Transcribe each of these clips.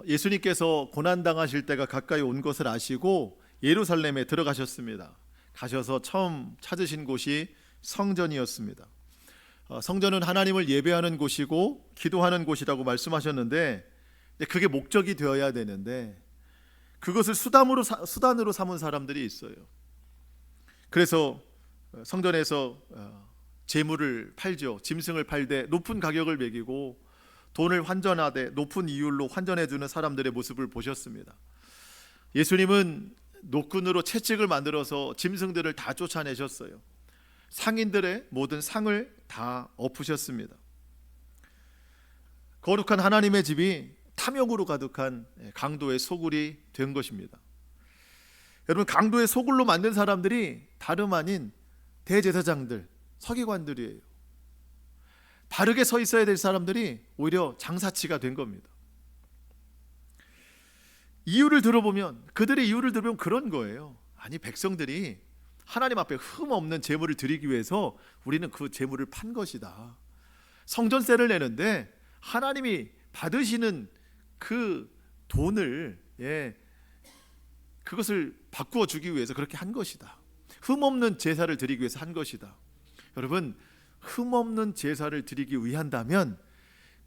예수님께서 고난당하실 때가 가까이 온 것을 아시고 예루살렘에 들어가셨습니다. 가셔서 처음 찾으신 곳이 성전이었습니다. 성전은 하나님을 예배하는 곳이고 기도하는 곳이라고 말씀하셨는데, 그게 목적이 되어야 되는데 그것을 수단으로 삼은 사람들이 있어요. 그래서 성전에서 재물을 팔죠. 짐승을 팔되 높은 가격을 매기고 돈을 환전하되 높은 이율로 환전해 주는 사람들의 모습을 보셨습니다. 예수님은 노끈으로 채찍을 만들어서 짐승들을 다 쫓아내셨어요. 상인들의 모든 상을 다 엎으셨습니다. 거룩한 하나님의 집이 탐욕으로 가득한 강도의 소굴이 된 것입니다. 여러분, 강도의 소굴로 만든 사람들이 다름 아닌 대제사장들, 서기관들이에요. 바르게 서 있어야 될 사람들이 오히려 장사치가 된 겁니다. 그들의 이유를 들어보면 그런 거예요. 아니, 백성들이 하나님 앞에 흠 없는 제물을 드리기 위해서 우리는 그 제물을 판 것이다. 성전세를 내는데 하나님이 받으시는 그 돈을 그것을 바꾸어 주기 위해서 그렇게 한 것이다. 흠 없는 제사를 드리기 위해서 한 것이다. 여러분, 흠 없는 제사를 드리기 위한다면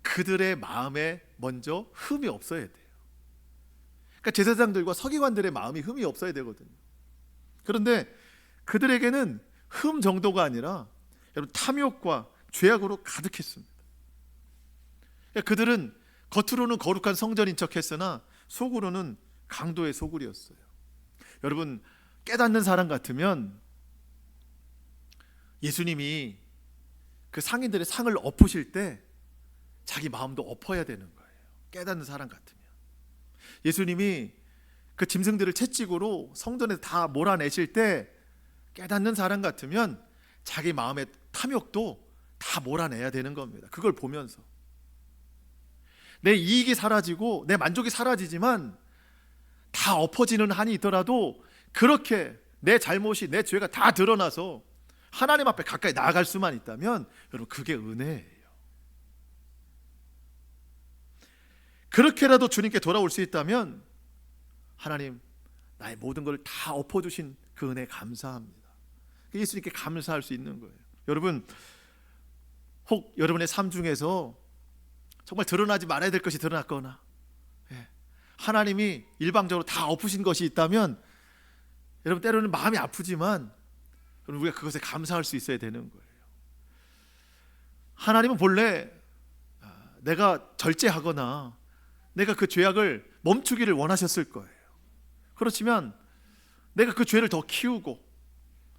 그들의 마음에 먼저 흠이 없어야 돼요. 그러니까 제사장들과 서기관들의 마음이 흠이 없어야 되거든요. 그런데 그들에게는 흠 정도가 아니라 여러분, 탐욕과 죄악으로 가득했습니다. 그들은 겉으로는 거룩한 성전인 척했으나 속으로는 강도의 소굴이었어요. 여러분, 깨닫는 사람 같으면 예수님이 그 상인들의 상을 엎으실 때 자기 마음도 엎어야 되는 거예요. 깨닫는 사람 같으면. 예수님이 그 짐승들을 채찍으로 성전에서 다 몰아내실 때 깨닫는 사람 같으면 자기 마음의 탐욕도 다 몰아내야 되는 겁니다. 그걸 보면서 내 이익이 사라지고 내 만족이 사라지지만 다 엎어지는 한이 있더라도 그렇게 내 잘못이, 내 죄가 다 드러나서 하나님 앞에 가까이 나아갈 수만 있다면 여러분, 그게 은혜예요. 그렇게라도 주님께 돌아올 수 있다면 하나님, 나의 모든 걸 다 엎어주신 그 은혜 감사합니다. 예수님께 감사할 수 있는 거예요. 여러분, 혹 여러분의 삶 중에서 정말 드러나지 말아야 될 것이 드러났거나 하나님이 일방적으로 다 엎으신 것이 있다면 여러분, 때로는 마음이 아프지만 우리가 그것에 감사할 수 있어야 되는 거예요. 하나님은 본래 내가 절제하거나 내가 그 죄악을 멈추기를 원하셨을 거예요. 그렇지만 내가 그 죄를 더 키우고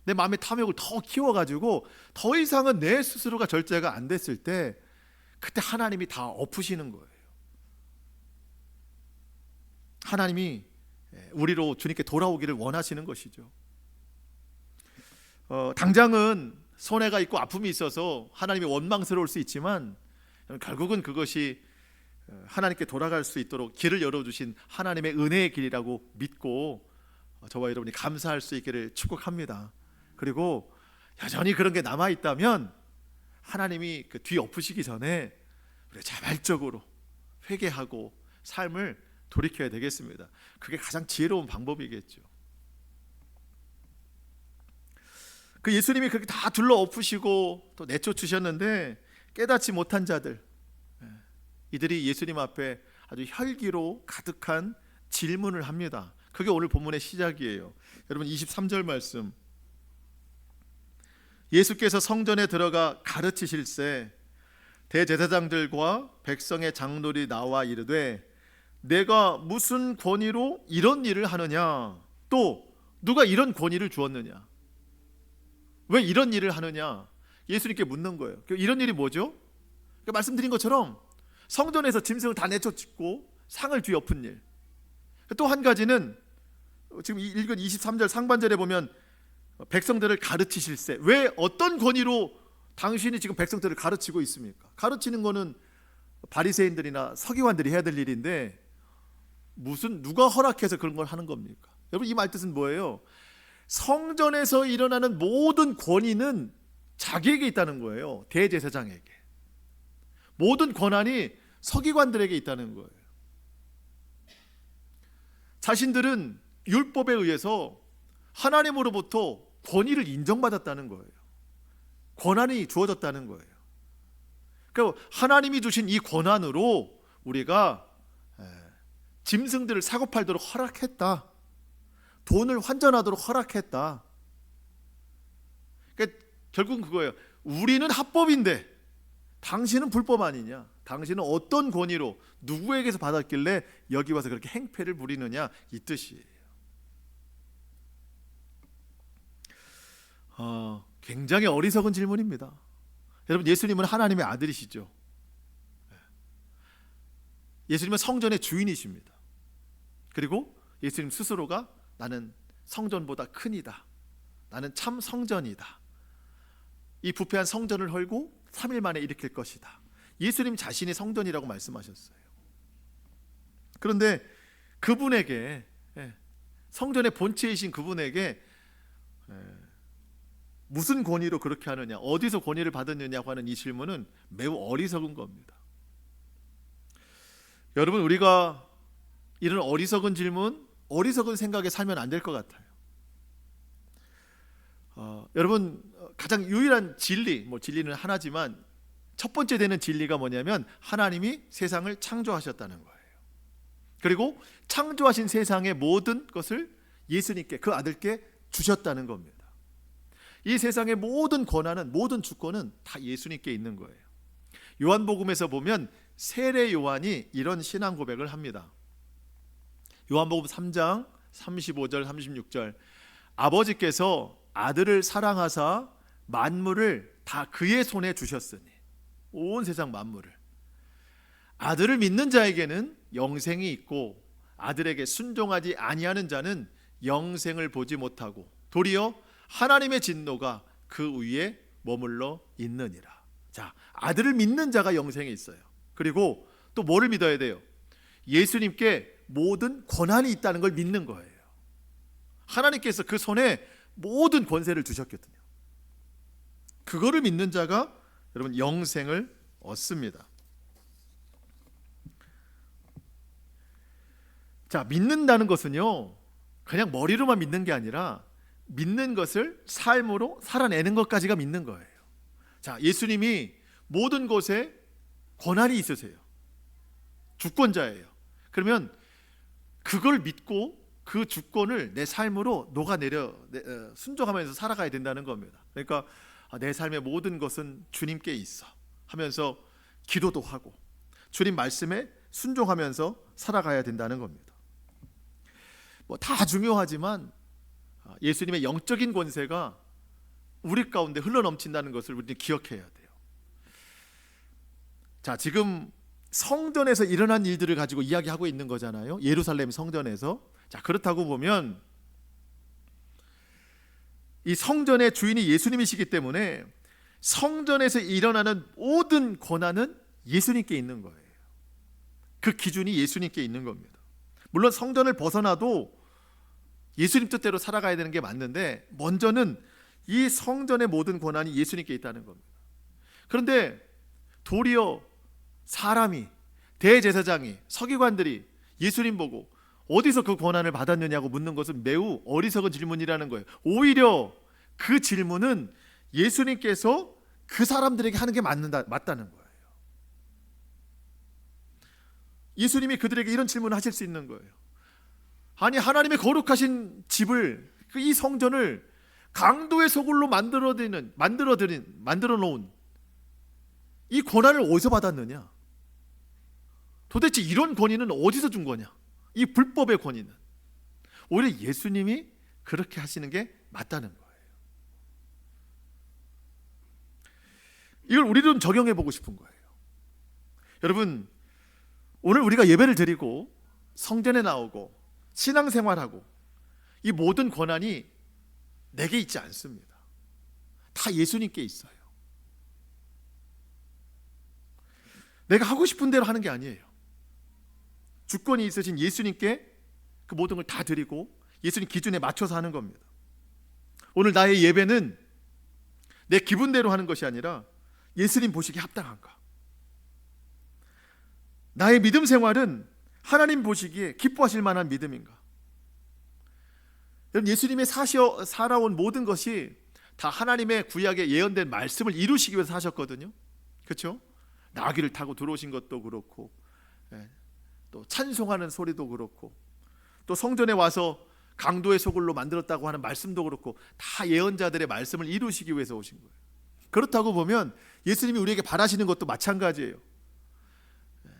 내 마음의 탐욕을 더 키워가지고 더 이상은 내 스스로가 절제가 안 됐을 때 그때 하나님이 다 엎으시는 거예요. 하나님이 우리로 주님께 돌아오기를 원하시는 것이죠. 당장은 손해가 있고 아픔이 있어서 하나님이 원망스러울 수 있지만 결국은 그것이 하나님께 돌아갈 수 있도록 길을 열어주신 하나님의 은혜의 길이라고 믿고 저와 여러분이 감사할 수 있기를 축복합니다. 그리고 여전히 그런 게 남아있다면 하나님이 그 뒤 엎으시기 전에 우리가 자발적으로 회개하고 삶을 돌이켜야 되겠습니다. 그게 가장 지혜로운 방법이겠죠. 그 예수님이 그렇게 다 둘러 엎으시고 또 내쫓으셨는데 깨닫지 못한 자들, 이들이 예수님 앞에 아주 혈기로 가득한 질문을 합니다. 그게 오늘 본문의 시작이에요. 여러분, 23절 말씀, 예수께서 성전에 들어가 가르치실새 대제사장들과 백성의 장로들이 나와 이르되 내가 무슨 권위로 이런 일을 하느냐, 또 누가 이런 권위를 주었느냐, 왜 이런 일을 하느냐 예수님께 묻는 거예요. 이런 일이 뭐죠? 그러니까 말씀드린 것처럼 성전에서 짐승을 다 내쫓고 상을 뒤엎은 일, 또 한 가지는 지금 읽은 23절 상반절에 보면 백성들을 가르치실세, 왜 어떤 권위로 당신이 지금 백성들을 가르치고 있습니까? 가르치는 거는 바리새인들이나 서기관들이 해야 될 일인데 누가 허락해서 그런 걸 하는 겁니까? 여러분, 이 말 뜻은 뭐예요? 성전에서 일어나는 모든 권위는 자기에게 있다는 거예요. 대제사장에게. 모든 권한이 서기관들에게 있다는 거예요. 자신들은 율법에 의해서 하나님으로부터 권위를 인정받았다는 거예요. 권한이 주어졌다는 거예요. 그러니까 하나님이 주신 이 권한으로 우리가 짐승들을 사고팔도록 허락했다. 돈을 환전하도록 허락했다. 그러니까 결국은 그거예요. 우리는 합법인데 당신은 불법 아니냐? 당신은 어떤 권위로 누구에게서 받았길래 여기 와서 그렇게 행패를 부리느냐, 이 뜻이에요. 굉장히 어리석은 질문입니다. 여러분, 예수님은 하나님의 아들이시죠. 예수님은 성전의 주인이십니다. 그리고 예수님 스스로가 나는 성전보다 크니다. 나는 참 성전이다. 이 부패한 성전을 헐고 3일 만에 일으킬 것이다. 예수님 자신이 성전이라고 말씀하셨어요. 그런데 그분에게, 성전의 본체이신 그분에게 무슨 권위로 그렇게 하느냐, 어디서 권위를 받았느냐고 하는 이 질문은 매우 어리석은 겁니다. 여러분, 우리가 이런 어리석은 질문, 어리석은 생각에 살면 안 될 것 같아요. 여러분, 가장 유일한 진리, 진리는 하나지만 첫 번째 되는 진리가 뭐냐면 하나님이 세상을 창조하셨다는 거예요. 그리고 창조하신 세상의 모든 것을 예수님께, 그 아들께 주셨다는 겁니다. 이 세상의 모든 권한은, 모든 주권은 다 예수님께 있는 거예요. 요한복음에서 보면 세례 요한이 이런 신앙 고백을 합니다. 요한복음 3장 35절 36절, 아버지께서 아들을 사랑하사 만물을 다 그의 손에 주셨으니, 온 세상 만물을, 아들을 믿는 자에게는 영생이 있고 아들에게 순종하지 아니하는 자는 영생을 보지 못하고 도리어 하나님의 진노가 그 위에 머물러 있느니라. 자, 아들을 믿는 자가 영생에 있어요. 그리고 또 뭐를 믿어야 돼요? 예수님께 모든 권한이 있다는 걸 믿는 거예요. 하나님께서 그 손에 모든 권세를 주셨거든요. 그거를 믿는 자가 여러분 영생을 얻습니다. 자, 믿는다는 것은요, 그냥 머리로만 믿는 게 아니라 믿는 것을 삶으로 살아내는 것까지가 믿는 거예요. 자, 예수님이 모든 것에 권한이 있으세요. 주권자예요. 그러면 그걸 믿고 그 주권을 내 삶으로 녹아내려 순종하면서 살아가야 된다는 겁니다. 그러니까 내 삶의 모든 것은 주님께 있어 하면서 기도도 하고 주님 말씀에 순종하면서 살아가야 된다는 겁니다. 다 중요하지만 예수님의 영적인 권세가 우리 가운데 흘러넘친다는 것을 우리는 기억해야 돼요. 자, 지금 성전에서 일어난 일들을 가지고 이야기하고 있는 거잖아요. 예루살렘 성전에서. 자, 그렇다고 보면 이 성전의 주인이 예수님이시기 때문에 성전에서 일어나는 모든 권한은 예수님께 있는 거예요. 그 기준이 예수님께 있는 겁니다. 물론 성전을 벗어나도 예수님 뜻대로 살아가야 되는 게 맞는데 먼저는 이 성전의 모든 권한이 예수님께 있다는 겁니다. 그런데 도리어 사람이, 대제사장이, 서기관들이 예수님 보고 어디서 그 권한을 받았느냐고 묻는 것은 매우 어리석은 질문이라는 거예요. 오히려 그 질문은 예수님께서 그 사람들에게 하는 게 맞다는 거예요. 예수님이 그들에게 이런 질문을 하실 수 있는 거예요. 아니, 하나님의 거룩하신 집을, 이 성전을 강도의 소굴로 만들어 놓은 이 권한을 어디서 받았느냐? 도대체 이런 권위는 어디서 준 거냐? 이 불법의 권위는. 오히려 예수님이 그렇게 하시는 게 맞다는 거예요. 이걸 우리도 적용해 보고 싶은 거예요. 여러분, 오늘 우리가 예배를 드리고 성전에 나오고 신앙생활하고 이 모든 권한이 내게 있지 않습니다. 다 예수님께 있어요. 내가 하고 싶은 대로 하는 게 아니에요. 주권이 있으신 예수님께 그 모든 걸 다 드리고 예수님 기준에 맞춰서 하는 겁니다. 오늘 나의 예배는 내 기분대로 하는 것이 아니라 예수님 보시기에 합당한가? 나의 믿음 생활은 하나님 보시기에 기뻐하실 만한 믿음인가? 여러분, 예수님의 살아온 모든 것이 다 하나님의 구약에 예언된 말씀을 이루시기 위해서 하셨거든요. 그렇죠? 나귀를 타고 들어오신 것도 그렇고, 또 찬송하는 소리도 그렇고, 또 성전에 와서 강도의 소굴로 만들었다고 하는 말씀도 그렇고, 다 예언자들의 말씀을 이루시기 위해서 오신 거예요. 그렇다고 보면 예수님이 우리에게 바라시는 것도 마찬가지예요.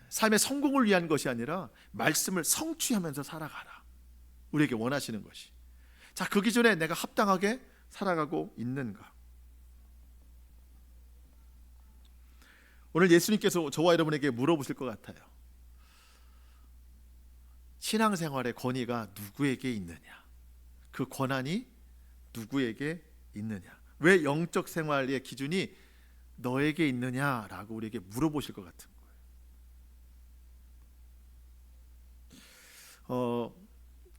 삶의 성공을 위한 것이 아니라 말씀을 성취하면서 살아가라, 우리에게 원하시는 것이. 자, 그 기준에 내가 합당하게 살아가고 있는가? 오늘 예수님께서 저와 여러분에게 물어보실 것 같아요. 신앙생활의 권위가 누구에게 있느냐? 그 권한이 누구에게 있느냐? 왜 영적 생활의 기준이 너에게 있느냐라고 우리에게 물어보실 것 같은 거예요.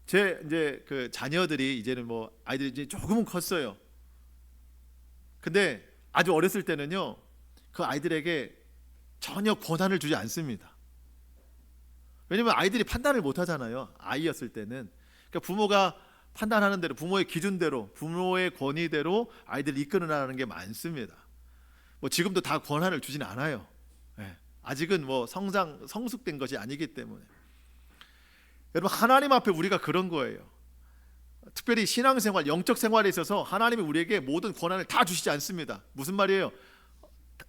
제 이제 그 자녀들이 이제는 뭐 아이들이 이제 조금은 컸어요. 근데 아주 어렸을 때는요, 그 아이들에게 전혀 권한을 주지 않습니다. 왜냐면 아이들이 판단을 못 하잖아요. 아이였을 때는. 그러니까 부모가 판단하는 대로, 부모의 기준대로, 부모의 권위대로 아이들을 이끌어 나가는 게 많습니다. 뭐 지금도 다 권한을 주진 않아요. 아직은 뭐 성숙된 것이 아니기 때문에. 여러분, 하나님 앞에 우리가 그런 거예요. 특별히 신앙생활, 영적 생활에 있어서 하나님이 우리에게 모든 권한을 다 주시지 않습니다. 무슨 말이에요?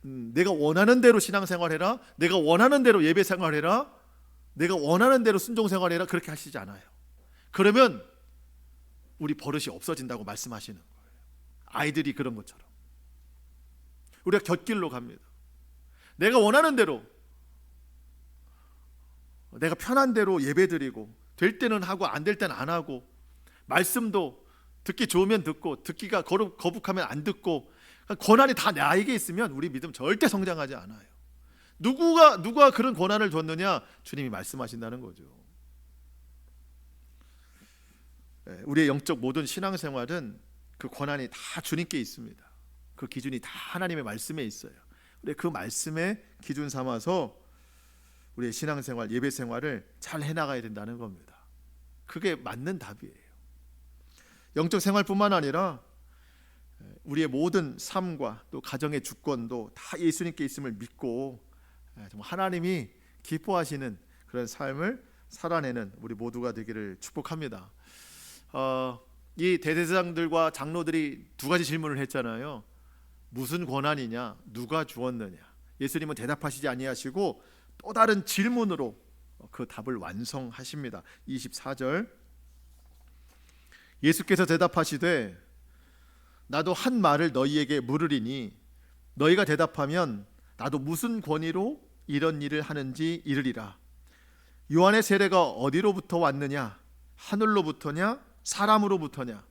내가 원하는 대로 신앙생활해라, 내가 원하는 대로 예배생활해라, 내가 원하는 대로 순종생활해라, 그렇게 하시지 않아요. 그러면 우리 버릇이 없어진다고 말씀하시는 거예요. 아이들이 그런 것처럼 우리가 곁길로 갑니다. 내가 원하는 대로, 내가 편한 대로 예배드리고, 될 때는 하고 안 될 때는 안 하고, 말씀도 듣기 좋으면 듣고, 듣기가 거북하면 안 듣고, 권한이 다 나에게 있으면 우리 믿음 절대 성장하지 않아요. 누가 그런 권한을 줬느냐? 주님이 말씀하신다는 거죠. 우리의 영적 모든 신앙생활은 그 권한이 다 주님께 있습니다. 그 기준이 다 하나님의 말씀에 있어요. 우리 그 말씀에 기준 삼아서 우리의 신앙생활, 예배생활을 잘 해나가야 된다는 겁니다. 그게 맞는 답이에요. 영적 생활뿐만 아니라 우리의 모든 삶과 또 가정의 주권도 다 예수님께 있음을 믿고, 정말 하나님이 기뻐하시는 그런 삶을 살아내는 우리 모두가 되기를 축복합니다. 이 대제사장들과 장로들이 두 가지 질문을 했잖아요. 무슨 권한이냐? 누가 주었느냐? 예수님은 대답하시지 아니하시고 또 다른 질문으로 그 답을 완성하십니다. 24절, 예수께서 대답하시되 나도 한 말을 너희에게 물으리니 너희가 대답하면 나도 무슨 권위로 이런 일을 하는지 이르리라. 요한의 세례가 어디로부터 왔느냐? 하늘로부터냐? 사람으로부터냐?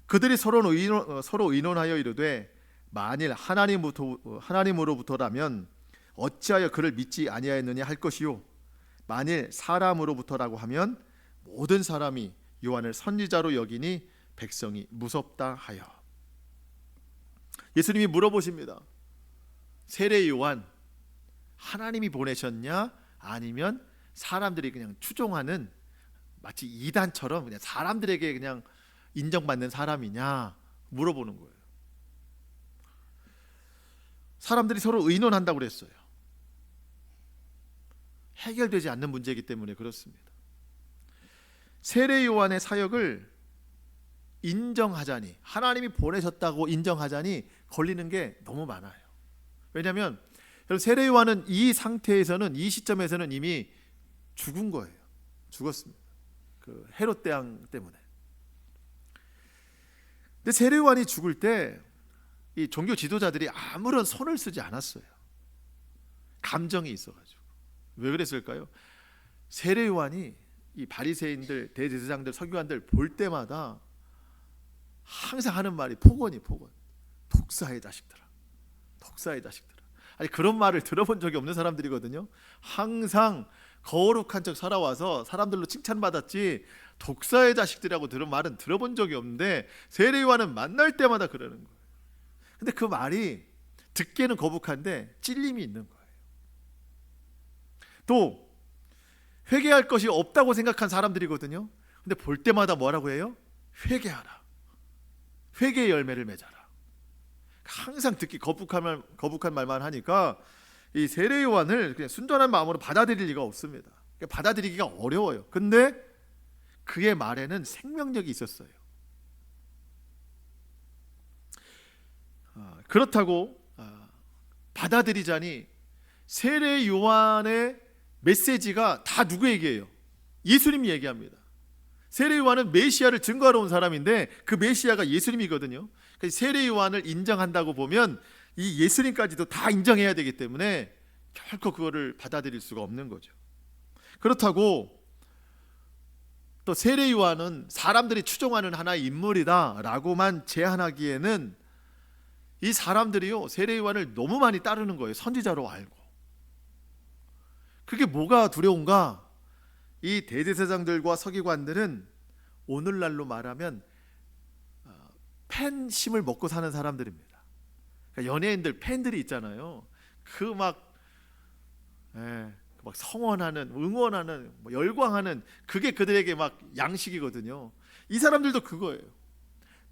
그들이 서로 의논하여 이르되 만일 하나님으로부터라면 어찌하여 그를 믿지 아니하였느냐 할 것이요, 만일 사람으로부터라고 하면 모든 사람이 요한을 선지자로 여기니 백성이 무섭다 하여. 예수님이 물어보십니다. 세례 요한 하나님이 보내셨냐, 아니면 사람들이 그냥 추종하는, 마치 이단처럼 그냥 사람들에게 그냥 인정받는 사람이냐 물어보는 거예요. 사람들이 서로 의논한다고 그랬어요. 해결되지 않는 문제이기 때문에 그렇습니다. 세례 요한의 사역을 인정하자니, 하나님이 보내셨다고 인정하자니 걸리는 게 너무 많아요. 왜냐하면 세례 요한은 이 상태에서는, 이 시점에서는 이미 죽은 거예요. 죽었습니다. 그 헤롯 대왕 때문에. 근데 세례 요한이 죽을 때 이 종교 지도자들이 아무런 손을 쓰지 않았어요. 감정이 있어가지고. 왜 그랬을까요? 세례 요한이 이 바리새인들, 대제사장들, 서기관들 볼 때마다 항상 하는 말이 폭언. 독사의 자식들아, 독사의 자식들아. 아니, 그런 말을 들어본 적이 없는 사람들이거든요. 항상 거룩한 척 살아와서 사람들로 칭찬받았지 독사의 자식들이라고 들은 말은 들어본 적이 없는데, 세례 요한은 만날 때마다 그러는 거예요. 근데 그 말이 듣기에는 거북한데 찔림이 있는 거예요. 또 회개할 것이 없다고 생각한 사람들이거든요. 근데 볼 때마다 뭐라고 해요? 회개하라. 회개의 열매를 맺어라. 항상 듣기 거북한 말만 하니까 이 세례 요한을 그냥 순전한 마음으로 받아들일 리가 없습니다. 받아들이기가 어려워요. 근데 그의 말에는 생명력이 있었어요. 그렇다고 받아들이자니 세례 요한의 메시지가 다 누구에게요? 예수님이 얘기합니다. 세례 요한은 메시아를 증거하러 온 사람인데 그 메시아가 예수님이거든요. 세례 요한을 인정한다고 보면 이 예수님까지도 다 인정해야 되기 때문에 결코 그거를 받아들일 수가 없는 거죠. 그렇다고 또 세례 요한은 사람들이 추종하는 하나의 인물이다라고만 제한하기에는 이 사람들이요 세례 요한을 너무 많이 따르는 거예요. 선지자로 알고. 그게 뭐가 두려운가? 이 대제사장들과 서기관들은 오늘날로 말하면 팬심을 먹고 사는 사람들입니다. 그러니까 연예인들 팬들이 있잖아요. 그 막 성원하는, 응원하는, 열광하는 그게 그들에게 막 양식이거든요. 이 사람들도 그거예요.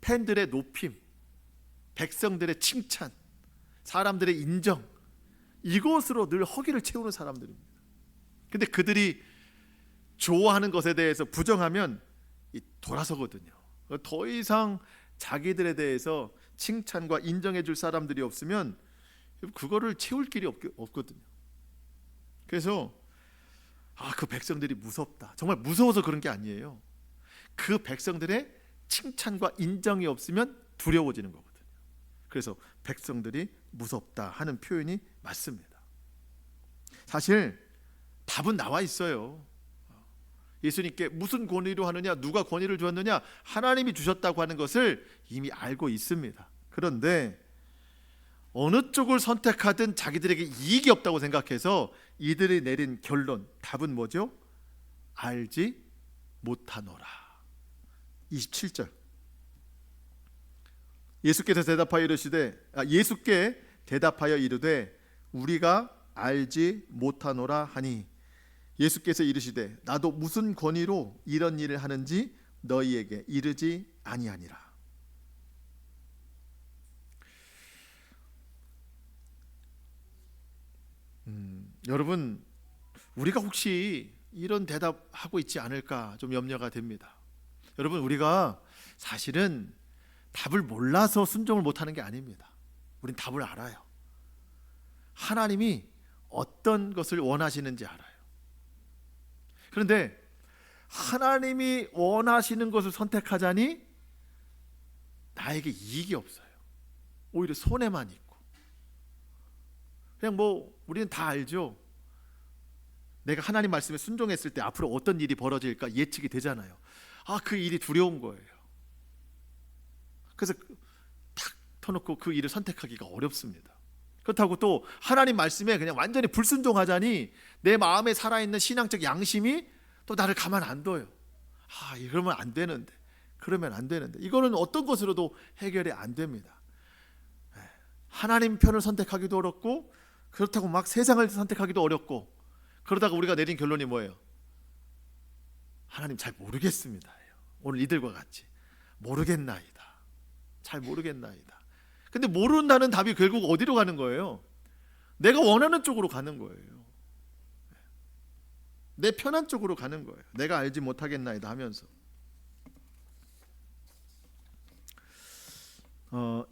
팬들의 높임, 백성들의 칭찬, 사람들의 인정, 이것으로 늘 허기를 채우는 사람들입니다. 근데 그들이 좋아하는 것에 대해서 부정하면 돌아서거든요. 더 이상 자기들에 대해서 칭찬과 인정해 줄 사람들이 없으면 그거를 채울 길이 없거든요. 그래서 그 백성들이 무섭다. 정말 무서워서 그런 게 아니에요. 그 백성들의 칭찬과 인정이 없으면 두려워지는 거거든요. 그래서 백성들이 무섭다 하는 표현이 맞습니다. 사실 답은 나와 있어요. 예수님께 무슨 권위로 하느냐, 누가 권위를 주었느냐, 하나님이 주셨다고 하는 것을 이미 알고 있습니다. 그런데 어느 쪽을 선택하든 자기들에게 이익이 없다고 생각해서 이들이 내린 결론, 답은 뭐죠? 알지 못하노라. 27절. 예수께 대답하여 이르되 우리가 알지 못하노라 하니 예수께서 이르시되 나도 무슨 권위로 이런 일을 하는지 너희에게 이르지 아니하니라. 여러분, 우리가 혹시 이런 대답하고 있지 않을까 좀 염려가 됩니다. 여러분, 우리가 사실은 답을 몰라서 순종을 못하는 게 아닙니다. 우린 답을 알아요. 하나님이 어떤 것을 원하시는지 알아요. 그런데 하나님이 원하시는 것을 선택하자니 나에게 이익이 없어요. 오히려 손해만 있고. 그냥 우리는 다 알죠. 내가 하나님 말씀에 순종했을 때 앞으로 어떤 일이 벌어질까 예측이 되잖아요. 그 일이 두려운 거예요. 그래서 탁 터놓고 그 일을 선택하기가 어렵습니다. 그렇다고 또 하나님 말씀에 그냥 완전히 불순종하자니 내 마음에 살아있는 신앙적 양심이 또 나를 가만 안 둬요. 이러면 안 되는데, 그러면 안 되는데, 이거는 어떤 것으로도 해결이 안 됩니다. 하나님 편을 선택하기도 어렵고, 그렇다고 막 세상을 선택하기도 어렵고, 그러다가 우리가 내린 결론이 뭐예요? 하나님 잘 모르겠습니다. 오늘 이들과 같이 모르겠나이다. 잘 모르겠나이다. 근데 모른다는 답이 결국 어디로 가는 거예요? 내가 원하는 쪽으로 가는 거예요. 내 편한 쪽으로 가는 거예요. 내가 알지 못하겠나이다 하면서.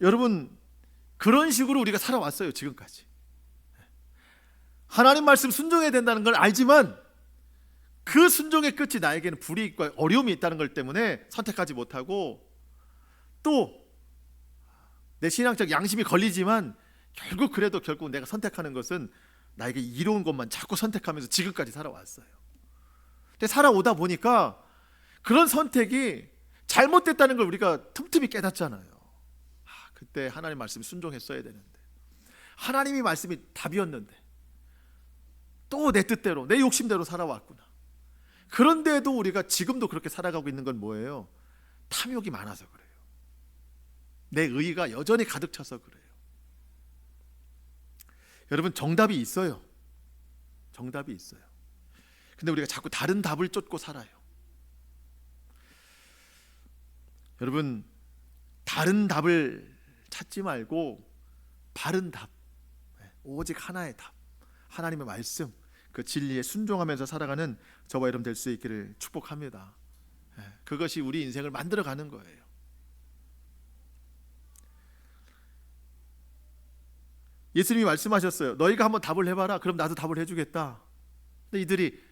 여러분, 그런 식으로 우리가 살아왔어요. 지금까지. 하나님 말씀 순종해야 된다는 걸 알지만 그 순종의 끝이 나에게는 불이익과 어려움이 있다는 것 때문에 선택하지 못하고, 또 내 신앙적 양심이 걸리지만 결국 내가 선택하는 것은 나에게 이로운 것만 자꾸 선택하면서 지금까지 살아왔어요. 근데 살아오다 보니까 그런 선택이 잘못됐다는 걸 우리가 틈틈이 깨닫잖아요. 그때 하나님 말씀 순종했어야 되는데, 하나님이 말씀이 답이었는데 또 내 뜻대로, 내 욕심대로 살아왔구나. 그런데도 우리가 지금도 그렇게 살아가고 있는 건 뭐예요? 탐욕이 많아서 그래요. 내 의의가 여전히 가득 차서 그래요. 여러분, 정답이 있어요. 정답이 있어요. 근데 우리가 자꾸 다른 답을 쫓고 살아요. 여러분, 다른 답을 찾지 말고 바른 답, 오직 하나의 답, 하나님의 말씀, 그 진리에 순종하면서 살아가는 저와 여러분 될 수 있기를 축복합니다. 그것이 우리 인생을 만들어가는 거예요. 예수님이 말씀하셨어요. 너희가 한번 답을 해봐라. 그럼 나도 답을 해주겠다. 근데 이들이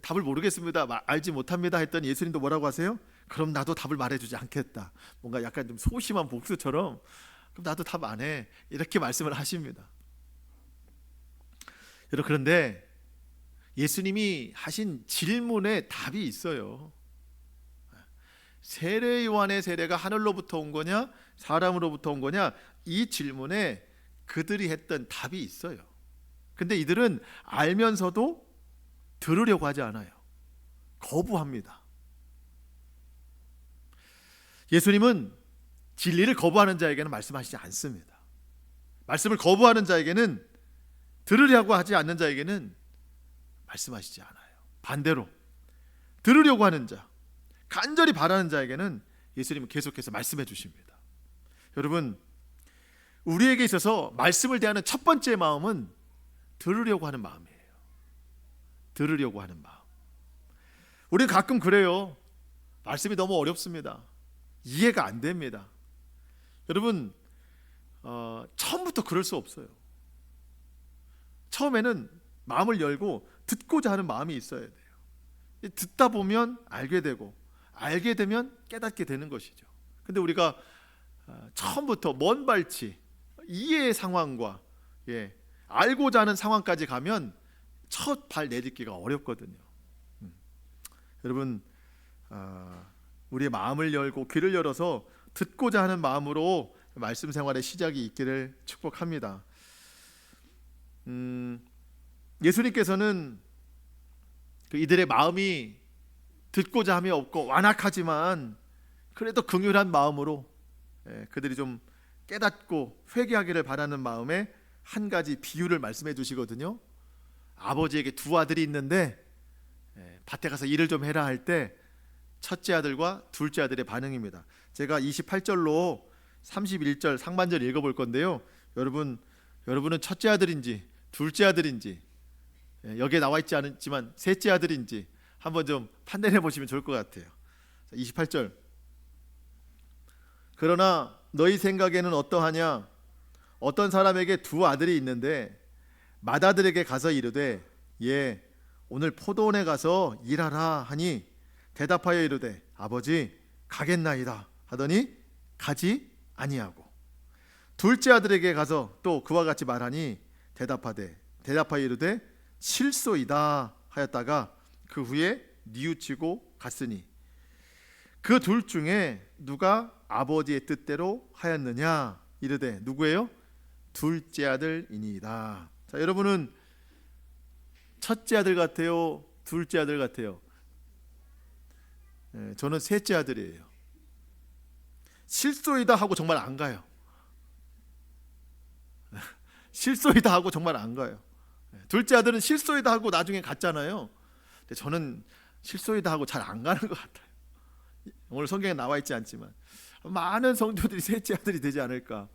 답을 모르겠습니다, 알지 못합니다 했더니 예수님도 뭐라고 하세요? 그럼 나도 답을 말해주지 않겠다. 뭔가 약간 좀 소심한 복수처럼 그럼 나도 답 안 해, 이렇게 말씀을 하십니다. 여러분, 그런데 예수님이 하신 질문에 답이 있어요. 세례 요한의 세례가 하늘로부터 온 거냐 사람으로부터 온 거냐, 이 질문에 그들이 했던 답이 있어요. 근데 이들은 알면서도 들으려고 하지 않아요. 거부합니다. 예수님은 진리를 거부하는 자에게는 말씀하시지 않습니다. 말씀을 거부하는 자에게는, 들으려고 하지 않는 자에게는 말씀하시지 않아요. 반대로 들으려고 하는 자, 간절히 바라는 자에게는 예수님은 계속해서 말씀해 주십니다. 여러분, 우리에게 있어서 말씀을 대하는 첫 번째 마음은 들으려고 하는 마음이에요. 들으려고 하는 마음. 우리는 가끔 그래요. 말씀이 너무 어렵습니다. 이해가 안 됩니다. 여러분, 처음부터 그럴 수 없어요. 처음에는 마음을 열고 듣고자 하는 마음이 있어야 돼요. 듣다 보면 알게 되고, 알게 되면 깨닫게 되는 것이죠. 근데 우리가 처음부터 먼 발치, 이해의 상황과 알고자 하는 상황까지 가면 첫 발 내딛기가 어렵거든요. 여러분, 우리의 마음을 열고 귀를 열어서 듣고자 하는 마음으로 말씀 생활의 시작이 있기를 축복합니다. 예수님께서는 이들의 마음이 듣고자 함이 없고 완악하지만 그래도 긍휼한 마음으로 그들이 좀 깨닫고 회개하기를 바라는 마음에 한 가지 비유를 말씀해 주시거든요. 아버지에게 두 아들이 있는데 밭에 가서 일을 좀 해라 할 때 첫째 아들과 둘째 아들의 반응입니다. 제가 28절로 31절 상반절 읽어볼 건데요. 여러분은 첫째 아들인지 둘째 아들인지, 여기에 나와 있지 않지만 셋째 아들인지 한번 좀 판단해 보시면 좋을 것 같아요. 28절. 그러나 너희 생각에는 어떠하냐? 어떤 사람에게 두 아들이 있는데 맏아들에게 가서 이르되 오늘 포도원에 가서 일하라 하니 대답하여 이르되 아버지 가겠나이다 하더니 가지 아니하고, 둘째 아들에게 가서 또 그와 같이 말하니 대답하여 이르되 실소이다 하였다가 그 후에 뉘우치고 갔으니 그 둘 중에 누가 아버지의 뜻대로 하였느냐? 이르되 누구예요? 둘째 아들이니이다. 자, 여러분은 첫째 아들 같아요? 둘째 아들 같아요? 저는 셋째 아들이에요. 실소이다 하고 정말 안 가요. 실소이다 하고 정말 안 가요. 둘째 아들은 실소이다 하고 나중에 갔잖아요. 근데 저는 실소이다 하고 잘 안 가는 것 같아요. 오늘 성경에 나와 있지 않지만 많은 성도들이 셋째 아들이 되지 않을까.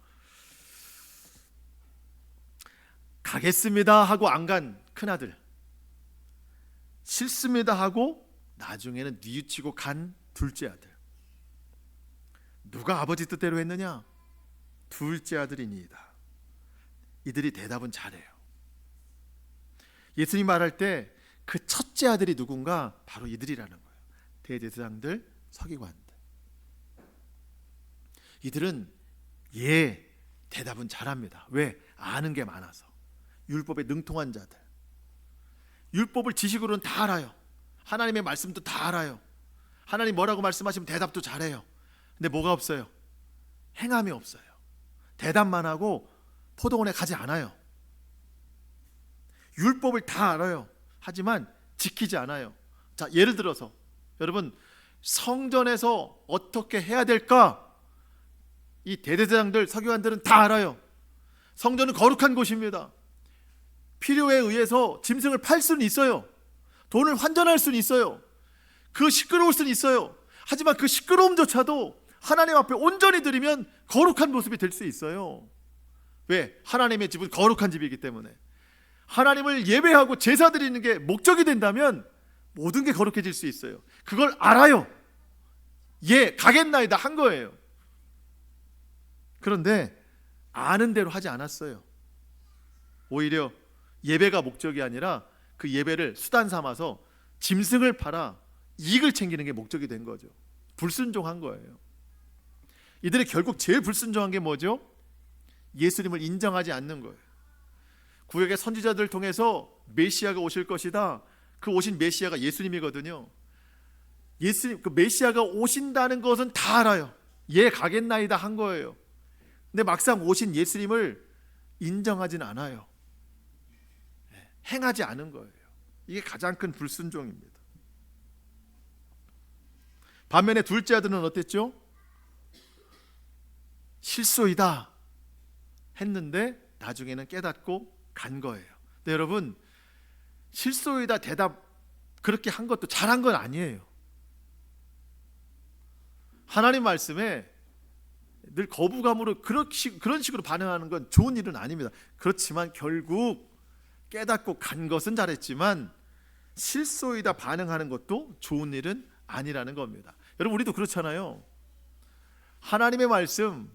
가겠습니다 하고 안 간 큰아들, 싫습니다 하고 나중에는 뉘우치고 간 둘째 아들. 누가 아버지 뜻대로 했느냐? 둘째 아들이니이다. 이들이 대답은 잘해요. 예수님 말할 때 그 첫째 아들이 누군가? 바로 이들이라는 거예요. 대제사장들, 서기관들. 이들은 대답은 잘합니다. 왜? 아는 게 많아서. 율법에 능통한 자들. 율법을 지식으로는 다 알아요. 하나님의 말씀도 다 알아요. 하나님 뭐라고 말씀하시면 대답도 잘해요. 근데 뭐가 없어요? 행함이 없어요. 대답만 하고 포도원에 가지 않아요. 율법을 다 알아요. 하지만 지키지 않아요. 자, 예를 들어서 여러분, 성전에서 어떻게 해야 될까? 이 대제사장들, 서기관들은 다 알아요. 성전은 거룩한 곳입니다. 필요에 의해서 짐승을 팔 수는 있어요. 돈을 환전할 수는 있어요. 그 시끄러울 수는 있어요. 하지만 그 시끄러움조차도 하나님 앞에 온전히 드리면 거룩한 모습이 될 수 있어요. 왜? 하나님의 집은 거룩한 집이기 때문에. 하나님을 예배하고 제사 드리는 게 목적이 된다면 모든 게 거룩해질 수 있어요. 그걸 알아요. 예, 가겠나이다 한 거예요. 그런데 아는 대로 하지 않았어요. 오히려 예배가 목적이 아니라 그 예배를 수단 삼아서 짐승을 팔아 이익을 챙기는 게 목적이 된 거죠. 불순종한 거예요. 이들이 결국 제일 불순종한 게 뭐죠? 예수님을 인정하지 않는 거예요. 구약의 선지자들을 통해서 메시아가 오실 것이다. 그 오신 메시아가 예수님이거든요. 예수님, 그 메시아가 오신다는 것은 다 알아요. 예, 가겠나이다 한 거예요. 근데 막상 오신 예수님을 인정하진 않아요. 행하지 않은 거예요. 이게 가장 큰 불순종입니다. 반면에 둘째 아들은 어땠죠? 실소이다 했는데 나중에는 깨닫고 간 거예요. 근데 여러분, 실소이다 대답 그렇게 한 것도 잘한 건 아니에요. 하나님 말씀에 늘 거부감으로 그런 식으로 반응하는 건 좋은 일은 아닙니다. 그렇지만 결국 깨닫고 간 것은 잘했지만 실소이다 반응하는 것도 좋은 일은 아니라는 겁니다. 여러분, 우리도 그렇잖아요. 하나님의 말씀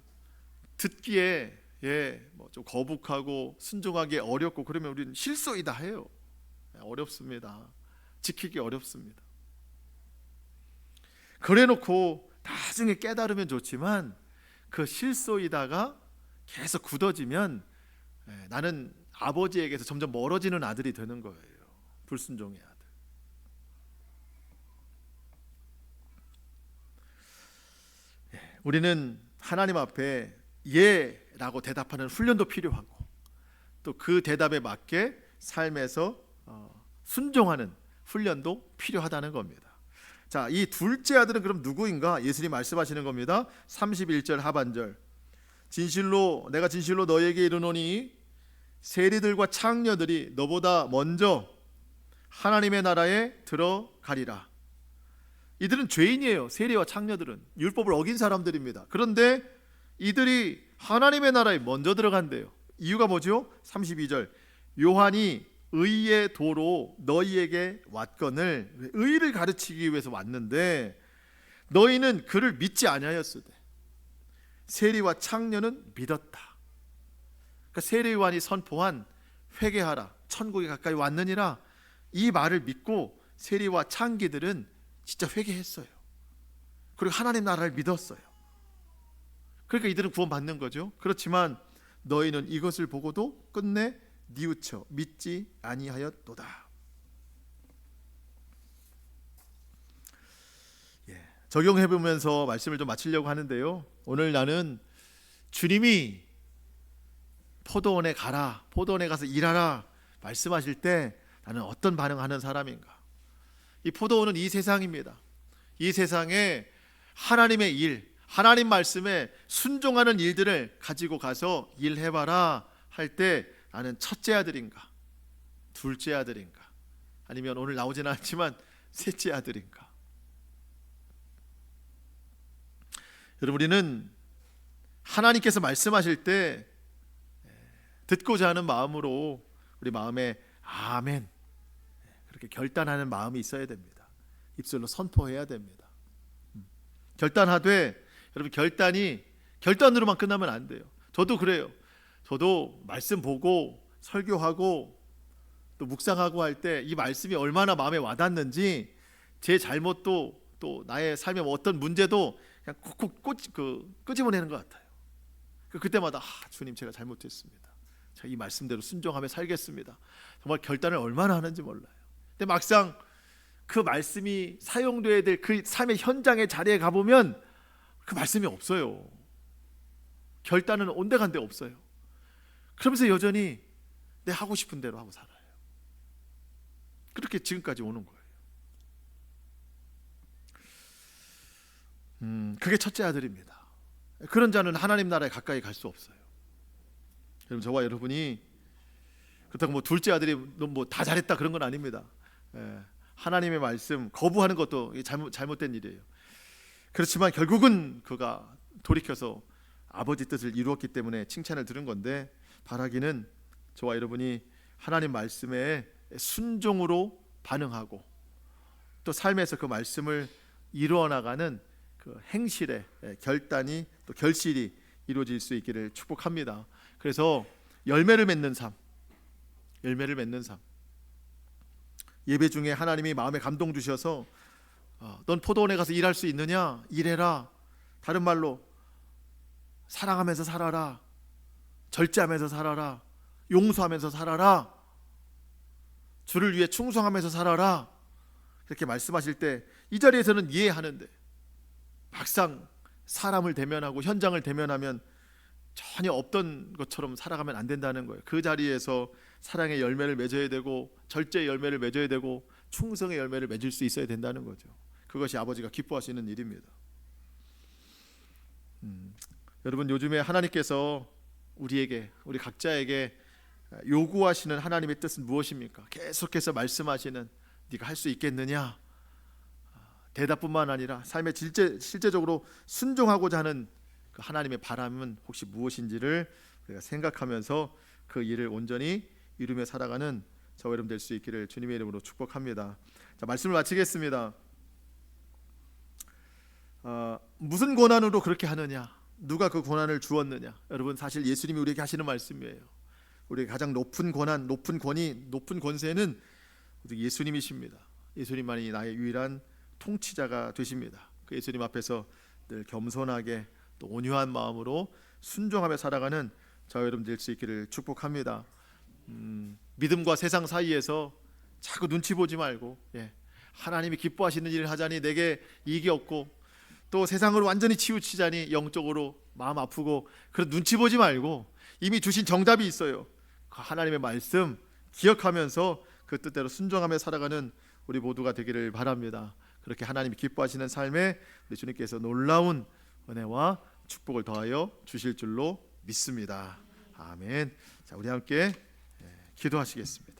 듣기에 좀 거북하고 순종하기 어렵고 그러면 우리는 실소이다 해요. 어렵습니다. 지키기 어렵습니다. 그래놓고 나중에 깨달으면 좋지만 그 실소이다가 계속 굳어지면 나는 아버지에게서 점점 멀어지는 아들이 되는 거예요. 불순종의 아들. 우리는 하나님 앞에 예라고 대답하는 훈련도 필요하고 또 그 대답에 맞게 삶에서 순종하는 훈련도 필요하다는 겁니다. 자, 이 둘째 아들은 그럼 누구인가? 예수님 말씀하시는 겁니다. 31절 하반절. 내가 진실로 너에게 이르노니 세리들과 창녀들이 너보다 먼저 하나님의 나라에 들어가리라. 이들은 죄인이에요. 세리와 창녀들은 율법을 어긴 사람들입니다. 그런데 이들이 하나님의 나라에 먼저 들어간대요. 이유가 뭐죠? 32절. 요한이 의의 도로 너희에게 왔거늘, 의를 가르치기 위해서 왔는데 너희는 그를 믿지 아니하였으되 세리와 창녀는 믿었다. 그러니까 세리요한이 선포한 회개하라, 천국이 가까이 왔느니라, 이 말을 믿고 세리와 창기들은 진짜 회개했어요. 그리고 하나님 나라를 믿었어요. 그러니까 이들은 구원받는 거죠. 그렇지만 너희는 이것을 보고도 끝내 뉘우쳐 믿지 아니하였도다. 적용해보면서 말씀을 좀 마치려고 하는데요. 오늘 나는 주님이 포도원에 가라, 포도원에 가서 일하라 말씀하실 때 나는 어떤 반응하는 사람인가? 이 포도원은 이 세상입니다. 이 세상에 하나님의 일, 하나님 말씀에 순종하는 일들을 가지고 가서 일해봐라 할 때 나는 첫째 아들인가, 둘째 아들인가, 아니면 오늘 나오지는 않지만 셋째 아들인가? 여러분, 우리는 하나님께서 말씀하실 때 듣고자 하는 마음으로 우리 마음에 아멘 그렇게 결단하는 마음이 있어야 됩니다. 입술로 선포해야 됩니다. 결단하되, 여러분, 결단으로만 끝나면 안 돼요. 저도 그래요. 저도 말씀 보고 설교하고 또 묵상하고 할 때 이 말씀이 얼마나 마음에 와닿는지, 제 잘못도 또 나의 삶에 어떤 문제도 그냥 콕콕 끄집어내는 것 같아요. 그때마다 주님, 제가 잘못했습니다. 제가 이 말씀대로 순종하며 살겠습니다. 정말 결단을 얼마나 하는지 몰라요. 근데 막상 그 말씀이 사용돼야 될 그 삶의 현장의 자리에 가보면 그 말씀이 없어요. 결단은 온데간데 없어요. 그러면서 여전히 내 하고 싶은 대로 하고 살아요. 그렇게 지금까지 오는 거예요. 그게 첫째 아들입니다. 그런 자는 하나님 나라에 가까이 갈 수 없어요. 여러분, 저와 여러분이 그렇다고 둘째 아들이 다 잘했다 그런 건 아닙니다. 하나님의 말씀 거부하는 것도 잘못된 일이에요. 그렇지만 결국은 그가 돌이켜서 아버지 뜻을 이루었기 때문에 칭찬을 들은 건데, 바라기는 저와 여러분이 하나님 말씀에 순종으로 반응하고 또 삶에서 그 말씀을 이루어 나가는 그 행실의 결단이 또 결실이 이루어질 수 있기를 축복합니다. 그래서 열매를 맺는 삶, 예배 중에 하나님이 마음에 감동 주셔서 넌 포도원에 가서 일할 수 있느냐? 일해라. 다른 말로 사랑하면서 살아라, 절제하면서 살아라, 용서하면서 살아라, 주를 위해 충성하면서 살아라, 그렇게 말씀하실 때 이 자리에서는 이해하는데, 막상 사람을 대면하고 현장을 대면하면 전혀 없던 것처럼 살아가면 안 된다는 거예요. 그 자리에서 사랑의 열매를 맺어야 되고, 절제의 열매를 맺어야 되고, 충성의 열매를 맺을 수 있어야 된다는 거죠. 그것이 아버지가 기뻐하시는 일입니다. 여러분, 요즘에 하나님께서 우리 각자에게 요구하시는 하나님의 뜻은 무엇입니까? 계속해서 말씀하시는, 네가 할 수 있겠느냐? 대답뿐만 아니라 삶에 실제적으로 순종하고자 하는 그 하나님의 바람은 혹시 무엇인지를 우리가 생각하면서 그 일을 온전히 이루며 살아가는 저와 여러분 될 수 있기를 주님의 이름으로 축복합니다. 자, 말씀을 마치겠습니다. 무슨 권한으로 그렇게 하느냐? 누가 그 권한을 주었느냐? 여러분, 사실 예수님이 우리에게 하시는 말씀이에요. 우리의 가장 높은 권한, 높은 권위, 높은 권세는 우리 예수님이십니다. 예수님만이 나의 유일한 통치자가 되십니다. 그 예수님 앞에서 늘 겸손하게 또 온유한 마음으로 순종하며 살아가는 저와 여러분 될 수 있기를 축복합니다. 믿음과 세상 사이에서 자꾸 눈치 보지 말고, 하나님이 기뻐하시는 일을 하자니 내게 이익이 없고, 또 세상으로 완전히 치우치자니 영적으로 마음 아프고, 그런 눈치 보지 말고 이미 주신 정답이 있어요. 그 하나님의 말씀 기억하면서 그 뜻대로 순종하며 살아가는 우리 모두가 되기를 바랍니다. 그렇게 하나님이 기뻐하시는 삶에 우리 주님께서 놀라운 은혜와 축복을 더하여 주실 줄로 믿습니다. 아멘. 자, 우리 함께 기도하시겠습니다.